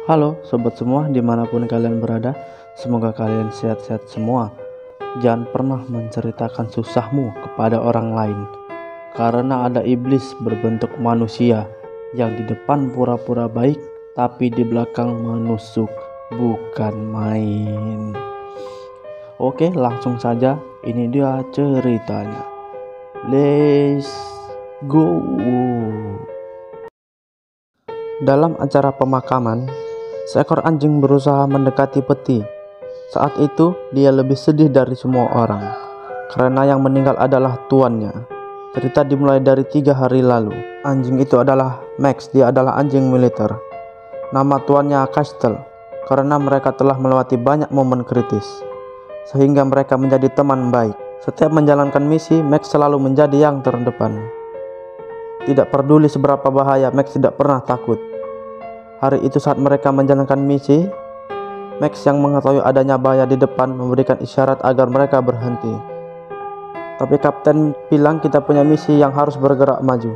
Halo sobat semua, dimanapun kalian berada, semoga kalian sehat-sehat semua. Jangan pernah menceritakan susahmu kepada orang lain, karena ada iblis berbentuk manusia yang di depan pura-pura baik, tapi di belakang menusuk, bukan main. Oke, langsung saja, ini dia ceritanya. Let's go. Dalam acara pemakaman, seekor anjing berusaha mendekati peti. Saat itu, dia lebih sedih dari semua orang, karena yang meninggal adalah tuannya. Cerita dimulai dari 3 hari lalu. Anjing itu adalah Max, dia adalah anjing militer. Nama tuannya Castle, karena mereka telah melewati banyak momen kritis, sehingga mereka menjadi teman baik. Setiap menjalankan misi, Max selalu menjadi yang terdepan. Tidak peduli seberapa bahaya, Max tidak pernah takut. Hari itu saat mereka menjalankan misi, Max yang mengetahui adanya bahaya di depan memberikan isyarat agar mereka berhenti. Tapi kapten bilang kita punya misi yang harus bergerak maju.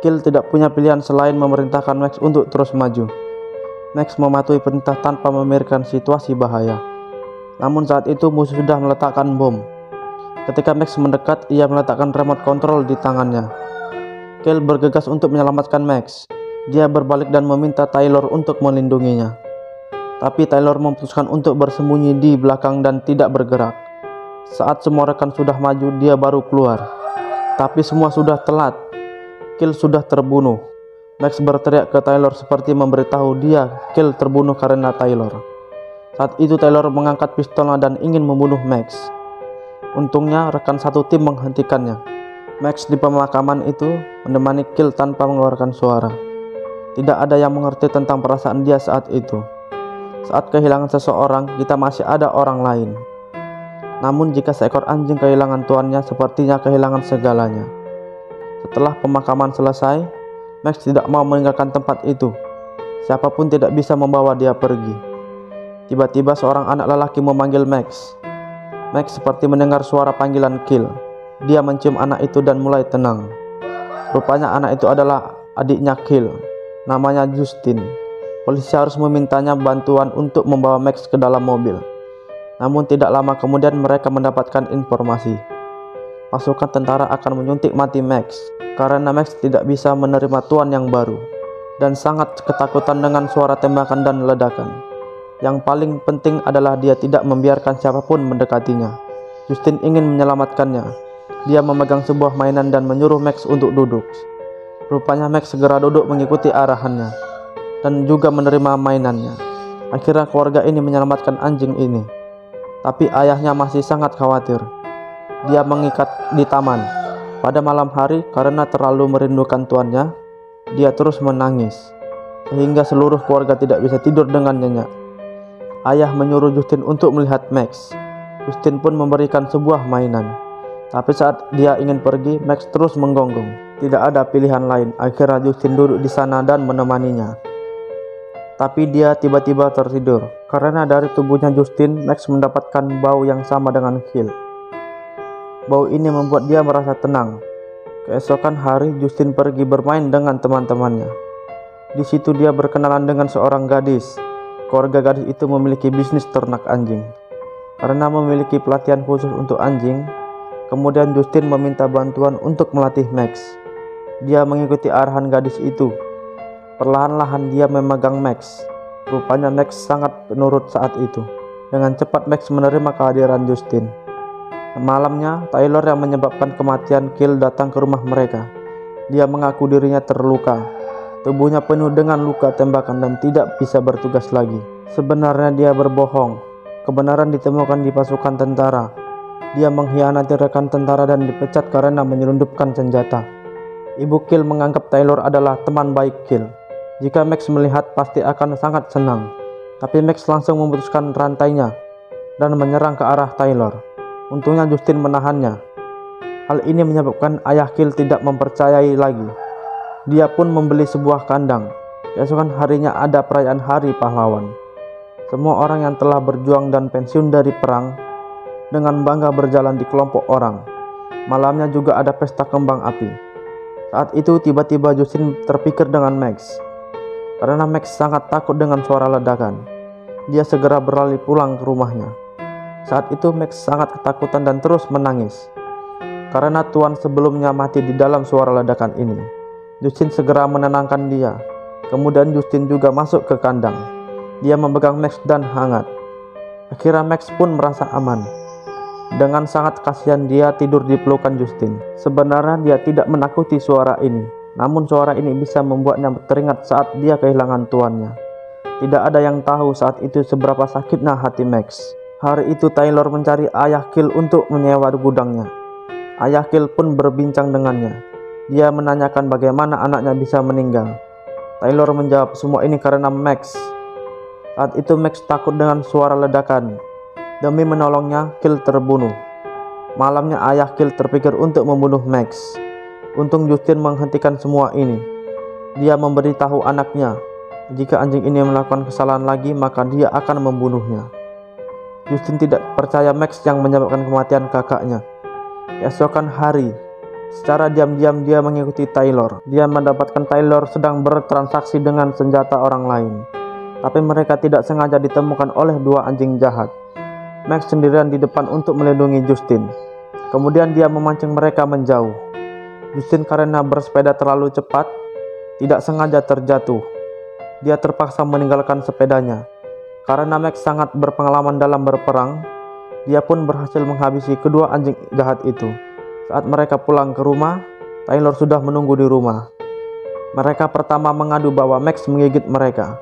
Kill tidak punya pilihan selain memerintahkan Max untuk terus maju. Max mematuhi perintah tanpa memikirkan situasi bahaya. Namun saat itu musuh sudah meletakkan bom. Ketika Max mendekat, ia meletakkan remote control di tangannya. Kill bergegas untuk menyelamatkan Max. Dia berbalik dan meminta Taylor untuk melindunginya. Tapi Taylor memutuskan untuk bersembunyi di belakang dan tidak bergerak. Saat semua rekan sudah maju, dia baru keluar. Tapi semua sudah telat. Kill sudah terbunuh. Max berteriak ke Taylor seperti memberitahu dia Kill terbunuh karena Taylor. Saat itu Taylor mengangkat pistolnya dan ingin membunuh Max. Untungnya rekan satu tim menghentikannya. Max di pemakaman itu menemani Kill tanpa mengeluarkan suara. Tidak ada yang mengerti tentang perasaan dia saat itu. Saat kehilangan seseorang, kita masih ada orang lain. Namun jika seekor anjing kehilangan tuannya, sepertinya kehilangan segalanya. Setelah pemakaman selesai, Max tidak mau meninggalkan tempat itu. Siapapun tidak bisa membawa dia pergi. Tiba-tiba seorang anak lelaki memanggil Max. Max seperti mendengar suara panggilan Kill. Dia mencium anak itu dan mulai tenang. Rupanya anak itu adalah adiknya Kill. Namanya Justin. Polisi harus memintanya bantuan untuk membawa Max ke dalam mobil. Namun tidak lama kemudian mereka mendapatkan informasi. Pasukan tentara akan menyuntik mati Max, karena Max tidak bisa menerima tuan yang baru, dan sangat ketakutan dengan suara tembakan dan ledakan. Yang paling penting adalah dia tidak membiarkan siapapun mendekatinya. Justin ingin menyelamatkannya. Dia memegang sebuah mainan dan menyuruh Max untuk duduk. Rupanya Max segera duduk mengikuti arahannya dan juga menerima mainannya. Akhirnya keluarga ini menyelamatkan anjing ini. Tapi ayahnya masih sangat khawatir. Dia mengikat di taman. Pada malam hari karena terlalu merindukan tuannya, dia terus menangis sehingga seluruh keluarga tidak bisa tidur dengan nyenyak. Ayah menyuruh Justin untuk melihat Max. Justin pun memberikan sebuah mainan. Tapi saat dia ingin pergi, Max terus menggonggong. Tidak ada pilihan lain. Akhirnya Justin duduk di sana dan menemaninya. Tapi dia tiba-tiba tertidur. Karena dari tubuhnya Justin, Max mendapatkan bau yang sama dengan Kill. Bau ini membuat dia merasa tenang. Keesokan hari, Justin pergi bermain dengan teman-temannya. Di situ dia berkenalan dengan seorang gadis. Keluarga gadis itu memiliki bisnis ternak anjing. Karena memiliki pelatihan khusus untuk anjing, kemudian Justin meminta bantuan untuk melatih Max. Dia mengikuti arahan gadis itu. Perlahan-lahan dia memegang Max. Rupanya Max sangat penurut saat itu. Dengan cepat Max menerima kehadiran Justin. Malamnya, Taylor yang menyebabkan kematian Kill datang ke rumah mereka. Dia mengaku dirinya terluka. Tubuhnya penuh dengan luka tembakan dan tidak bisa bertugas lagi. Sebenarnya dia berbohong. Kebenaran ditemukan di pasukan tentara. Dia mengkhianati rekan tentara dan dipecat karena menyelundupkan senjata. Ibu Kill menganggap Taylor adalah teman baik Kill. Jika Max melihat pasti akan sangat senang. Tapi Max langsung memutuskan rantainya dan menyerang ke arah Taylor. Untungnya Justin menahannya. Hal ini menyebabkan ayah Kill tidak mempercayai lagi. Dia pun membeli sebuah kandang. Keesokan harinya ada perayaan Hari Pahlawan. Semua orang yang telah berjuang dan pensiun dari perang dengan bangga berjalan di kelompok orang. Malamnya juga ada pesta kembang api. Saat itu tiba-tiba Justin terpikir dengan Max. karena Max sangat takut dengan suara ledakan. Dia segera berlari pulang ke rumahnya. Saat itu Max sangat ketakutan dan terus menangis karena tuan sebelumnya mati di dalam suara ledakan ini. Justin segera menenangkan dia. Kemudian Justin juga masuk ke kandang. Dia memegang Max dan hangat. Akhirnya Max pun merasa aman. Dengan sangat kasihan dia tidur di pelukan Justin. Sebenarnya dia tidak menakuti suara ini, namun suara ini bisa membuatnya teringat saat dia kehilangan tuannya. Tidak ada yang tahu saat itu seberapa sakitnya hati Max. Hari itu Taylor mencari ayah Kyle untuk menyewa gudangnya. Ayah Kyle pun berbincang dengannya. Dia menanyakan bagaimana anaknya bisa meninggal. Taylor menjawab semua ini karena Max. Saat itu Max takut dengan suara ledakan. Demi menolongnya, Kyle terbunuh. Malamnya ayah Kyle terpikir untuk membunuh Max. Untung Justin menghentikan semua ini. Dia memberitahu anaknya, jika anjing ini melakukan kesalahan lagi maka dia akan membunuhnya. Justin tidak percaya Max yang menyebabkan kematian kakaknya. Keesokan hari, secara diam-diam dia mengikuti Taylor. Dia mendapatkan Taylor sedang bertransaksi dengan senjata orang lain. Tapi mereka tidak sengaja ditemukan oleh dua anjing jahat. Max sendirian di depan untuk melindungi Justin. Kemudian dia memancing mereka menjauh. Justin karena bersepeda terlalu cepat, tidak sengaja terjatuh. Dia terpaksa meninggalkan sepedanya. Karena Max sangat berpengalaman dalam berperang, dia pun berhasil menghabisi kedua anjing jahat itu. Saat mereka pulang ke rumah, Taylor sudah menunggu di rumah. Mereka pertama mengadu bahwa Max menggigit mereka,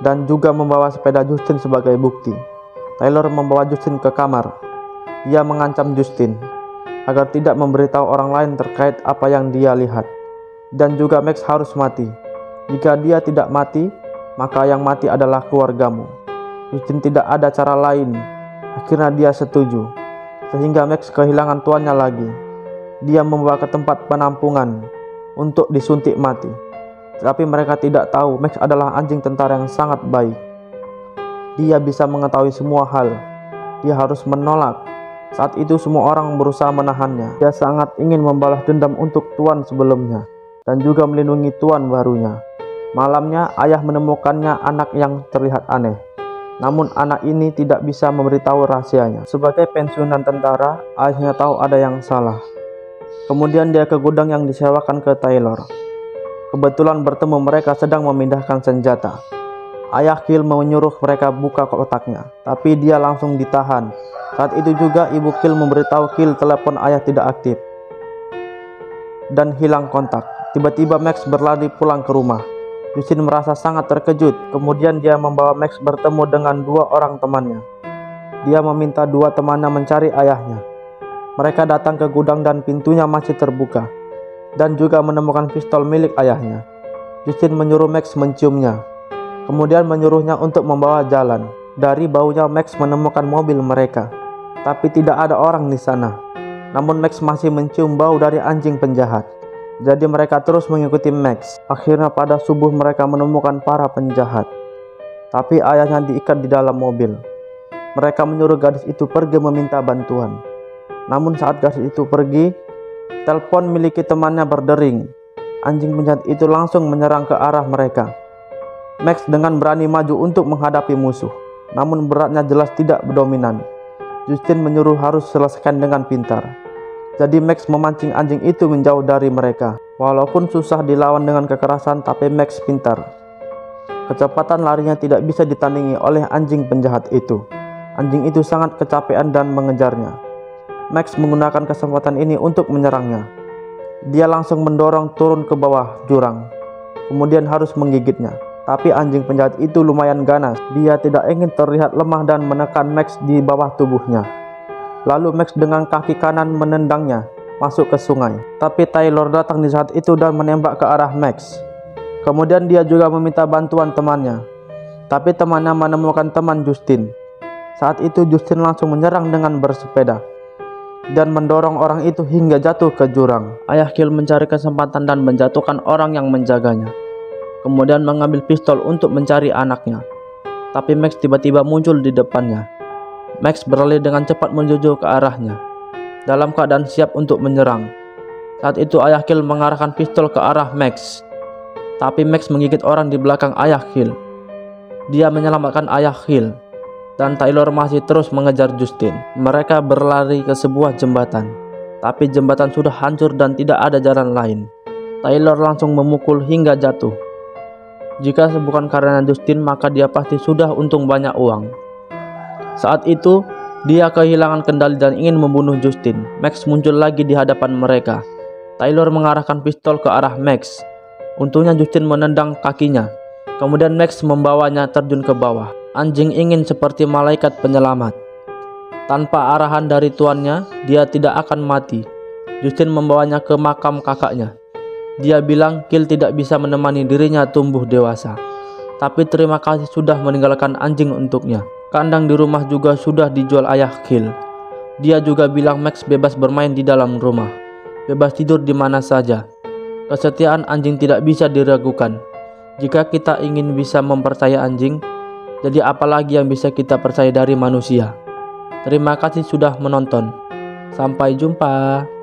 dan juga membawa sepeda Justin sebagai bukti. Taylor membawa Justin ke kamar. Dia mengancam Justin agar tidak memberitahu orang lain terkait apa yang dia lihat. Dan juga Max harus mati. Jika dia tidak mati, maka yang mati adalah keluargamu. Justin tidak ada cara lain. Akhirnya dia setuju. Sehingga Max kehilangan tuannya lagi. Dia membawa ke tempat penampungan untuk disuntik mati. Tapi mereka tidak tahu Max adalah anjing tentara yang sangat baik. Dia bisa mengetahui semua hal. Dia harus menolak. Saat itu semua orang berusaha menahannya. Dia sangat ingin membalas dendam untuk tuan sebelumnya dan juga melindungi tuan barunya. Malamnya ayah menemukannya anak yang terlihat aneh. Namun anak ini tidak bisa memberitahu rahasianya. Sebagai pensiunan tentara, ayahnya tahu ada yang salah. Kemudian dia ke gudang yang disewakan ke Taylor. Kebetulan bertemu mereka sedang memindahkan senjata. Ayah Kyle menyuruh mereka buka kotaknya, tapi dia langsung ditahan. Saat itu juga ibu Kyle memberitahu Kyle telepon ayah tidak aktif dan hilang kontak. Tiba-tiba Max berlari pulang ke rumah. Justin merasa sangat terkejut. Kemudian dia membawa Max bertemu dengan dua orang temannya. Dia meminta dua temannya mencari ayahnya. Mereka datang ke gudang dan pintunya masih terbuka, dan juga menemukan pistol milik ayahnya. Justin menyuruh Max menciumnya, kemudian menyuruhnya untuk membawa jalan. Dari baunya Max menemukan mobil mereka, tapi tidak ada orang di sana. Namun Max masih mencium bau dari anjing penjahat. Jadi mereka terus mengikuti Max. Akhirnya pada subuh mereka menemukan para penjahat, tapi ayahnya diikat di dalam mobil. Mereka menyuruh gadis itu pergi meminta bantuan. Namun saat gadis itu pergi, telepon milik temannya berdering. Anjing penjahat itu langsung menyerang ke arah mereka. Max dengan berani maju untuk menghadapi musuh, namun beratnya jelas tidak dominan. Justin menyuruh harus selesaikan dengan pintar. Jadi Max memancing anjing itu menjauh dari mereka. Walaupun susah dilawan dengan kekerasan, tapi Max pintar. Kecepatan larinya tidak bisa ditandingi oleh anjing penjahat itu. Anjing itu sangat kecapean dan mengejarnya. Max menggunakan kesempatan ini untuk menyerangnya. Dia langsung mendorong turun ke bawah jurang, kemudian harus menggigitnya. Tapi anjing penjahat itu lumayan ganas. Dia tidak ingin terlihat lemah dan menekan Max di bawah tubuhnya. Lalu Max dengan kaki kanan menendangnya masuk ke sungai. Tapi Taylor datang di saat itu dan menembak ke arah Max. Kemudian dia juga meminta bantuan temannya. Tapi temannya menemukan teman Justin. Saat itu Justin langsung menyerang dengan bersepeda dan mendorong orang itu hingga jatuh ke jurang. Ayah Kyle mencari kesempatan dan menjatuhkan orang yang menjaganya. Kemudian mengambil pistol untuk mencari anaknya. Tapi Max tiba-tiba muncul di depannya. Max berlari dengan cepat menuju ke arahnya, dalam keadaan siap untuk menyerang. Saat itu ayah Kyle mengarahkan pistol ke arah Max. tapi Max menggigit orang di belakang ayah Hill. Dia menyelamatkan ayah Hill, dan Taylor masih terus mengejar Justin. Mereka berlari ke sebuah jembatan, tapi jembatan sudah hancur dan tidak ada jalan lain. Taylor langsung memukul hingga jatuh. Jika bukan karena Justin, maka dia pasti sudah untung banyak uang. Saat itu, dia kehilangan kendali dan ingin membunuh Justin. Max muncul lagi di hadapan mereka. Taylor mengarahkan pistol ke arah Max. Untungnya Justin menendang kakinya. Kemudian Max membawanya terjun ke bawah. Anjing ingin seperti malaikat penyelamat. Tanpa arahan dari tuannya, dia tidak akan mati. Justin membawanya ke makam kakaknya. Dia bilang Kill tidak bisa menemani dirinya tumbuh dewasa, tapi terima kasih sudah meninggalkan anjing untuknya. Kandang di rumah juga sudah dijual ayah Kill. Dia juga bilang Max bebas bermain di dalam rumah, bebas tidur di mana saja. Kesetiaan anjing tidak bisa diragukan. Jika kita ingin bisa mempercayai anjing, jadi apalagi yang bisa kita percaya dari manusia. Terima kasih sudah menonton. Sampai jumpa.